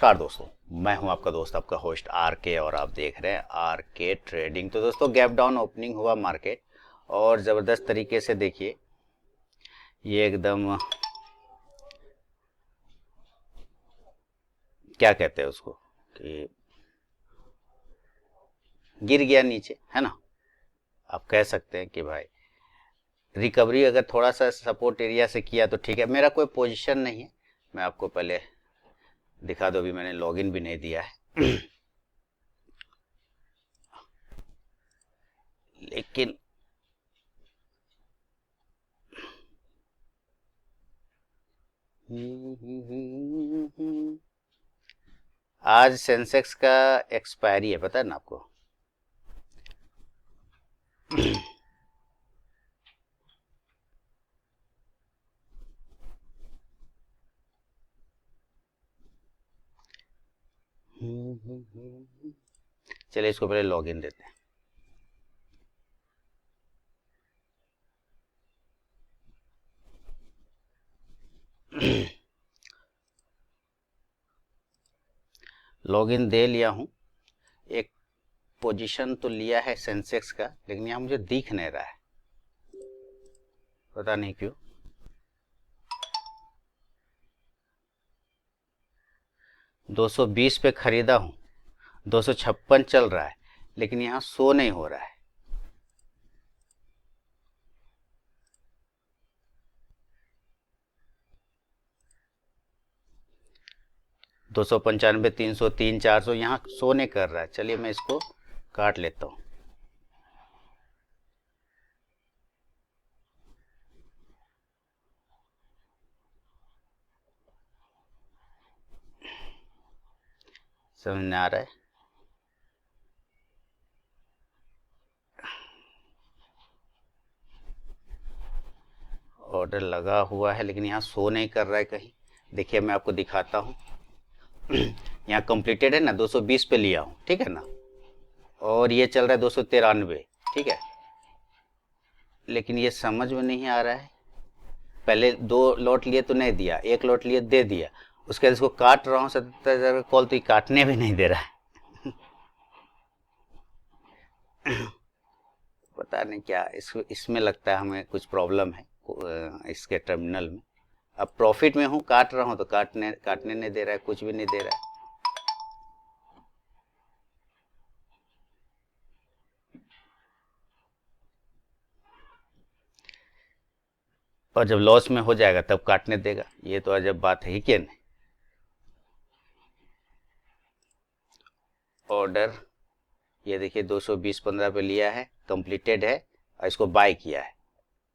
नमस्कार दोस्तों, मैं हूं आपका दोस्त आपका होस्ट आर के और आप देख रहे हैं आर के ट्रेडिंग। तो दोस्तों गैप डाउन ओपनिंग हुआ मार्केट और ज़बरदस्त तरीके से देखिए ये एकदम क्या कहते हैं उसको कि गिर गया नीचे, है ना। आप कह सकते हैं कि भाई रिकवरी अगर थोड़ा सा सपोर्ट एरिया से किया तो ठीक है। मेरा कोई पोजीशन नहीं है, मैं आपको पहले दिखा दो। अभी मैंने लॉगिन भी नहीं दिया है लेकिन आज सेंसेक्स का एक्सपायरी है, पता है ना आपको। चलिए इसको पहले लॉगिन देते हैं। लॉगिन दे लिया हूं। एक पोजीशन तो लिया है सेंसेक्स का, लेकिन यहाँ मुझे दिख नहीं रहा है, पता नहीं क्यों। $220 पे खरीदा हूँ, 256 चल रहा है, लेकिन यहाँ शो नहीं हो रहा है। $295, 303, 400 यहाँ शो नहीं कर रहा है। चलिए मैं इसको काट लेता हूँ। समझ में आ रहा है। ऑर्डर लगा हुआ है लेकिन यहाँ शो नहीं कर रहा है कहीं। देखिए मैं आपको दिखाता हूँ। यहाँ कंप्लीटेड है ना, 220 पे लिया हूँ, ठीक है ना। और ये चल रहा है 293, ठीक है। लेकिन ये समझ में नहीं आ रहा है। पहले 2 लॉट लिए तो नहीं दिया, 1 लॉट लिए दे दिया, उसके बाद इसको काट रहा हूँ 77,000 का कॉल, तो ये काटने भी नहीं दे रहा है। पता नहीं क्या इसमें लगता है हमें कुछ प्रॉब्लम है इसके टर्मिनल में। अब प्रॉफिट में हूँ, काट रहा हूँ तो काटने नहीं दे रहा है, कुछ भी नहीं दे रहा है। और जब लॉस में हो जाएगा तब काटने देगा, ये तो अजब बात है ही कि नहीं। ऑर्डर ये देखिए 220.15 पे लिया है, कंप्लीटेड है, और इसको बाय किया है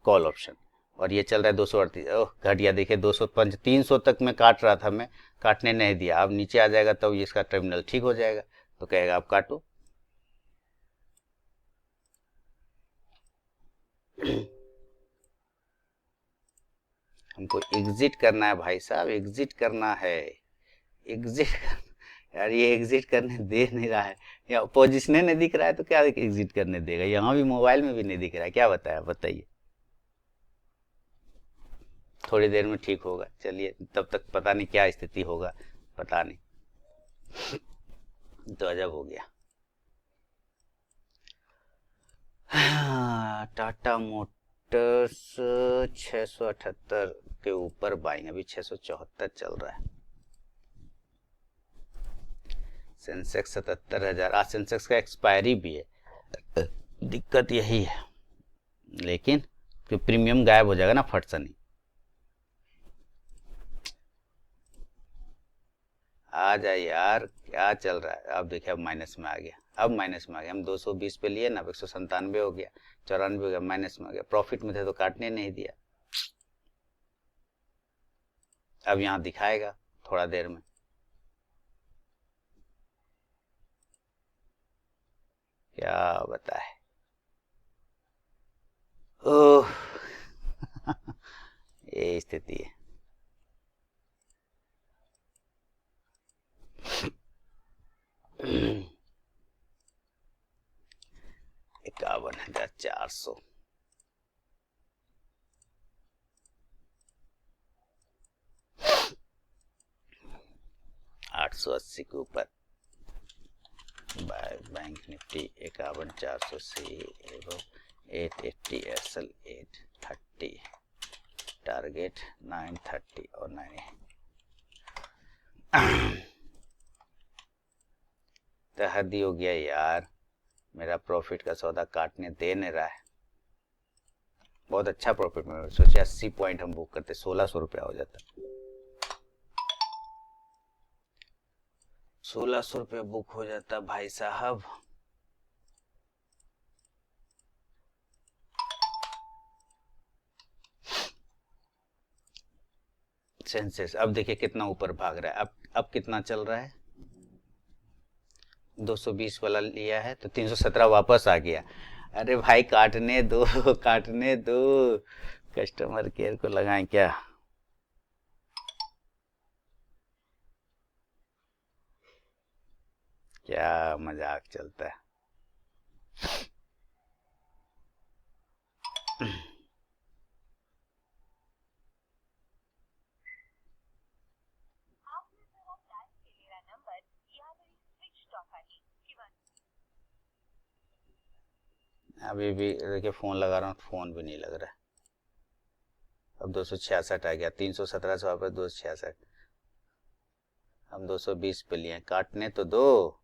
कॉल ऑप्शन, और ये चल रहा है 238। ओह घट गया, देखिए 205, 300 तक मैं काट रहा था, मैं काटने नहीं दिया। अब नीचे आ जाएगा तब इसका टर्मिनल ठीक हो जाएगा, तो कहेगा आप काटो। हमको एग्जिट करना है भाई साहब, एग्जिट करना है, एग्जिट यार ये एग्जिट करने दे नहीं रहा है। या पोजिशन नहीं दिख रहा है तो क्या एग्जिट करने देगा। यहाँ भी मोबाइल में भी नहीं दिख रहा है, क्या बताया बताइए। थोड़ी देर में ठीक होगा, चलिए तब तक पता नहीं क्या स्थिति होगा, पता नहीं। तो अजब हो गया। टाटा मोटर्स 678 के ऊपर बाइंग, अभी 674 चल रहा है। सेंसेक्स 77,000। आज सेंसेक्स का एक्सपायरी भी है, दिक्कत यही है। लेकिन प्रीमियम गायब हो जाएगा ना फट से। नहीं आ जाए यार, क्या चल रहा है। अब देखिए अब माइनस में आ गया, अब माइनस में आ गया। हम 220 पे लिए ना, अब 197 हो गया, 94 हो गया, माइनस में आ गया। प्रॉफिट में थे तो काटने नहीं दिया। अब यहाँ दिखाएगा थोड़ा देर में। क्या बताए। ओह ये स्थिति है। 51,400। 800 880 के ऊपर बाय बैंक निफ्टी 51,400 एवं 880 SL 830 टारगेट 930 और 9 तो हद ही हो गया यार, मेरा प्रॉफिट का सौदा काटने दे नहीं रहा है। बहुत अच्छा प्रॉफिट में सोचे 80 पॉइंट हम बुक करते 1600 रुपया हो जाता। 1600 रुपया बुक हो जाता भाई साहब। सेंसेस अब देखिए कितना ऊपर भाग रहा है। अब कितना चल रहा है, 220 वाला लिया है तो 317 वापस आ गया। अरे भाई काटने दो काटने दो, कस्टमर केयर को लगाएं क्या। क्या मजाक चलता है। अभी भी देखिए फोन लगा रहा हूँ, फोन भी नहीं लग रहा है। अब 266 आ गया, 317 से वापस 266। हम 220 पे लिए, काटने तो दो।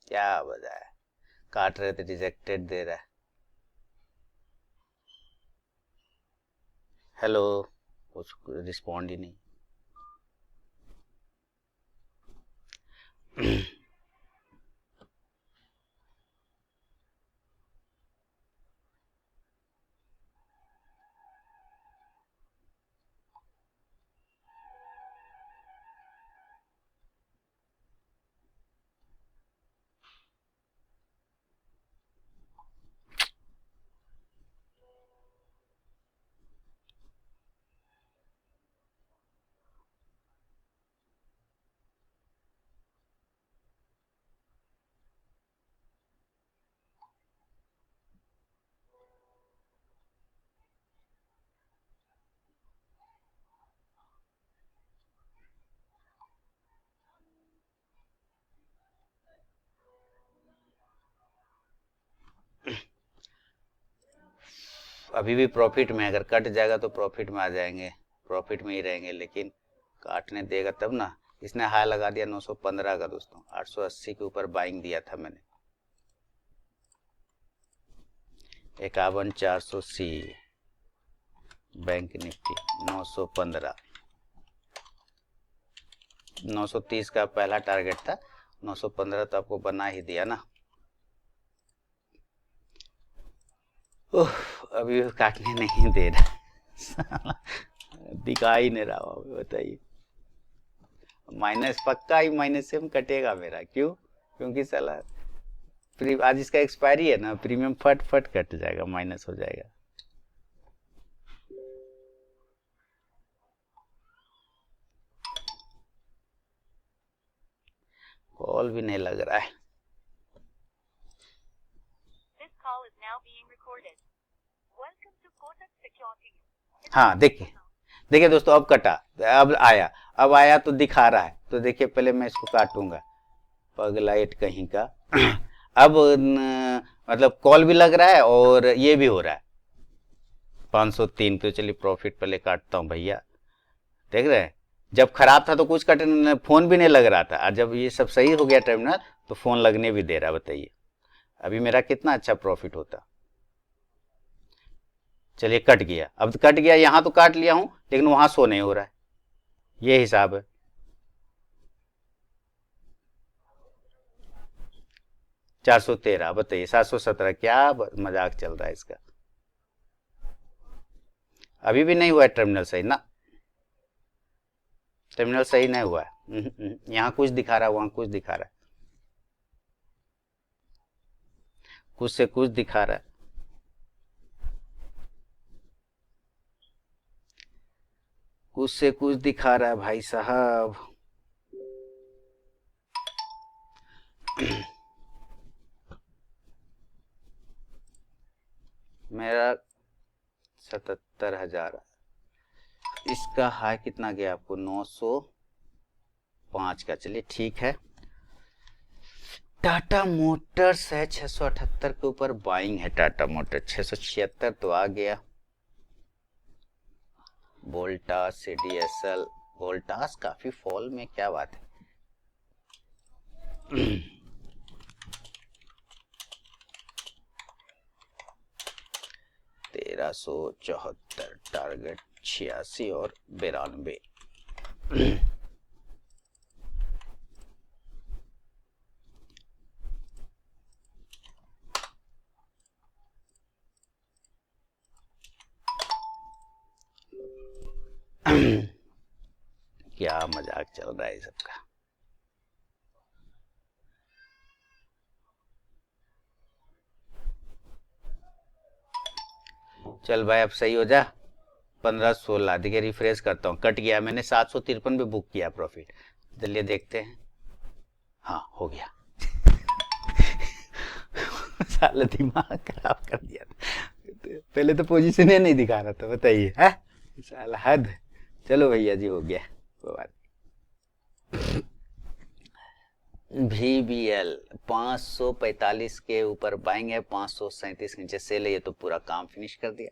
क्या वजह है, काट रहे थे रिजेक्टेड दे रहा है। हेलो, कुछ रिस्पॉन्ड ही नहीं। अभी भी प्रॉफिट में, अगर कट जाएगा तो प्रॉफिट में आ जाएंगे, प्रॉफिट में ही रहेंगे, लेकिन काटने देगा तब ना। इसने हाई लगा दिया 915 का दोस्तों, 880 के ऊपर बाइंग दिया था मैंने। 51,400 बैंक निफ्टी 915, 930 का पहला टारगेट था, 915 तो आपको बना ही दिया ना। अभी काटने नहीं दे रहा दिखा ही नहीं रहा, बताइए। माइनस पक्का ही माइनस से कटेगा मेरा, क्यों? क्योंकि साला आज इसका एक्सपायरी है ना, प्रीमियम फट फट कट जाएगा, माइनस हो जाएगा। कॉल भी नहीं लग रहा है। हाँ देखिए, देखिए दोस्तों, अब कटा, अब आया तो दिखा रहा है। तो देखिए पहले मैं इसको काटूंगा, पगलाइट कहीं का अब मतलब कॉल भी लग रहा है और ये भी हो रहा है 503 पे। चलिए प्रॉफिट पहले काटता हूँ भैया। देख रहे हैं, जब खराब था तो कुछ कट, फोन भी नहीं लग रहा था, और जब ये सब सही हो गया टर्मिनल तो फोन लगने भी दे रहा। बताइए अभी मेरा कितना अच्छा प्रॉफिट होता। चलिए कट गया, अब कट गया, यहां तो काट लिया हूं लेकिन वहां शो नहीं हो रहा है, ये हिसाब है। 413, बताइए 717, क्या मजाक चल रहा है इसका। अभी भी नहीं हुआ है टर्मिनल सही ना, टर्मिनल सही नहीं हुआ है। यहाँ कुछ दिखा रहा है, वहां कुछ दिखा रहा है, कुछ से कुछ दिखा रहा है, कुछ से कुछ दिखा रहा है भाई साहब। मेरा 77,000, इसका हाई कितना गया आपको 905 का, चलिए ठीक है। टाटा मोटर्स है 678 के ऊपर बाइंग है, टाटा मोटर 676 तो आ गया। वोल्टास सीडीएसएल, वोल्टास काफी फॉल में, क्या बात है। 1374 टारगेट 86 और 92। क्या मजाक चल रहा है सबका। चल भाई अब सही हो जा। 1516 देखिए, रिफ्रेश करता हूँ, कट गया, मैंने 753 पे बुक किया प्रॉफिट। चलिए देखते हैं, हाँ हो गया। साला दिमाग खराब कर दिया था। पहले तो पोजीशन ही नहीं दिखा रहा था, बताइए है साला हद। चलो भैया जी हो गया, कोई बात। VBL 545 के ऊपर बाइंग है, 537 के नीचे सेल है, ये तो पूरा काम फिनिश कर दिया।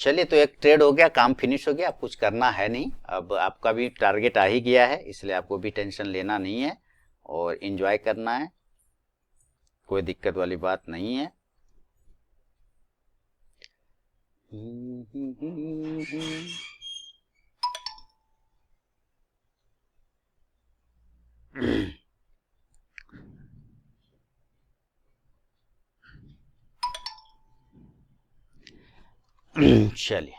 चलिए तो एक ट्रेड हो गया, काम फिनिश हो गया, अब कुछ करना है नहीं। अब आपका भी टारगेट आ ही गया है, इसलिए आपको भी टेंशन लेना नहीं है और एंजॉय करना है, कोई दिक्कत वाली बात नहीं है। चलिए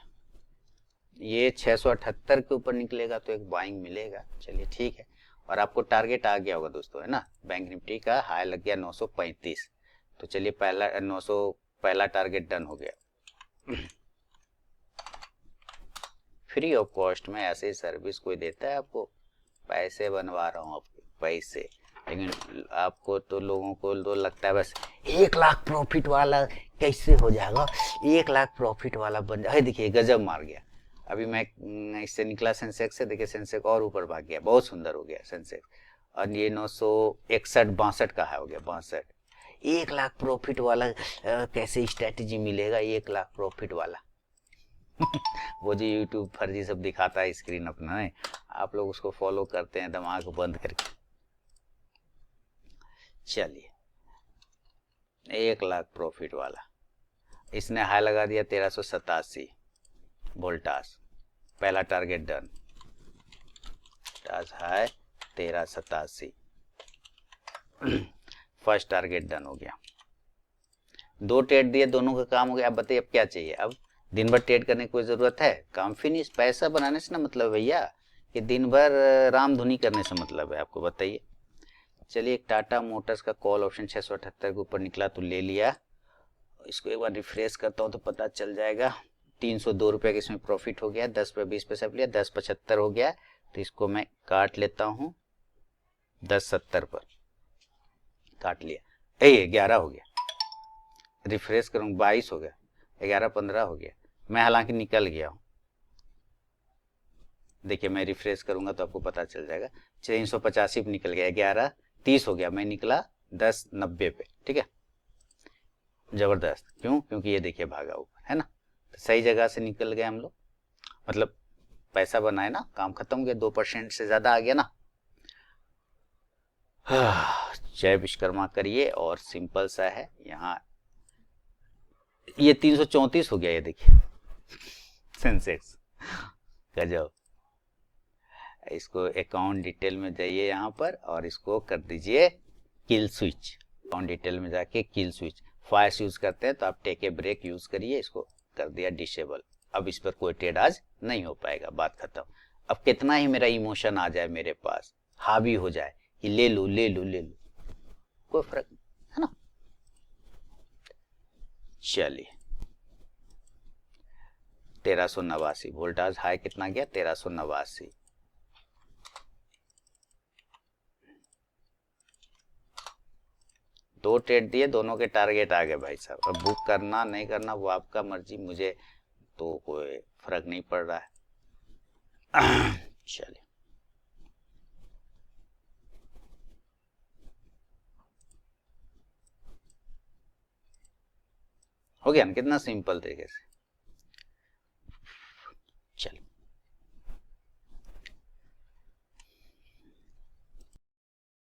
ये 678 के ऊपर निकलेगा तो एक बाइंग मिलेगा, चलिए ठीक है। और आपको टारगेट आ गया होगा दोस्तों, है ना। बैंक निफ्टी का हाई लग गया 935, तो चलिए पहला 900 पहला टारगेट डन हो गया। फ्री ऑफ कॉस्ट में ऐसे सर्विस कोई देता है आपको? पैसे बनवा रहा हूँ आपके पैसे, लेकिन आपको तो लोगों को तो लगता है बस 1 लाख प्रॉफिट वाला कैसे हो जाएगा, 1 लाख प्रॉफिट वाला बन जाए। देखिए गजब मार गया, अभी मैं इससे निकला सेंसेक्स से, देखिए सेंसेक्स और ऊपर भाग गया, बहुत सुंदर हो गया सेंसेक्स। और ये 961-62 का है, हो गया 62। 1 लाख प्रॉफिट वाला कैसे स्ट्रेटेजी मिलेगा 1 लाख प्रॉफिट वाला? वो जो यूट्यूब फर्जी सब दिखाता है स्क्रीन अपना है, आप लोग उसको फॉलो करते हैं दिमाग बंद करके। चलिए 1 लाख प्रॉफिट वाला, इसने हाई लगा दिया 1387 वोल्टास, पहला टारगेट डन, टास हाई 1387, फर्स्ट टारगेट डन हो गया। 2 ट्रेड दिए, दोनों का काम हो गया। अब बताइए अब क्या चाहिए, अब दिन भर ट्रेड करने की कोई जरूरत है? काम फिनिश। पैसा बनाने से ना मतलब भैया, कि दिन भर रामधुनी करने से मतलब है आपको, बताइए। चलिए एक टाटा मोटर्स का कॉल ऑप्शन 678 के ऊपर निकला तो ले लिया, इसको एक बार रिफ्रेश करता हूँ तो पता चल जाएगा। 302 रुपये का इसमें प्रॉफिट हो गया, 10 पे 20 पैसा लिया, 10.75 हो गया, तो इसको मैं काट लेता हूँ 10.70 पर, काट लिया। 11 हो गया, रिफ्रेश करूँ 22 हो गया, 11-15 हो गया, मैं हालांकि निकल गया हूँ। देखिए मैं रिफ्रेश करूंगा तो आपको पता चल जाएगा, 385 पे निकल गया, 11:30 हो गया, मैं निकला 10:90 पे, ठीक है। जबरदस्त, क्यों? क्योंकि ये देखिए भागा ऊपर, है ना, तो सही जगह से निकल गए हम लोग, मतलब पैसा बनाए ना, काम खत्म हो गया, 2% से ज्यादा आ गया ना। जय विश्वकर्मा करिए, और सिंपल सा है यहाँ, ये 334 हो गया, ये देखिए सेंसेक्स, गजब। इसको अकाउंट डिटेल में जाइए यहाँ पर और इसको कर दीजिए किल स्विच, अकाउंट डिटेल में जाके किल स्विच। फास्ट यूज करते हैं तो आप टेक ए ब्रेक यूज करिए, इसको कर दिया डिसेबल। अब इस पर कोई ट्रेड आज नहीं हो पाएगा, बात खत्म। अब कितना ही मेरा इमोशन आ जाए मेरे पास, हावी हो जाए कि ले लो ले लो ले लो, कोई फर्क नहीं, है ना। चलिए 1389 वोल्टाज हाई कितना गया, 1389। 2 ट्रेड दिए, दोनों के टारगेट आ गए भाई साहब। अब बुक करना नहीं करना वो आपका मर्जी, मुझे तो कोई फर्क नहीं पड़ रहा है। चलिए, हो गया ना, कितना सिंपल तरीके से।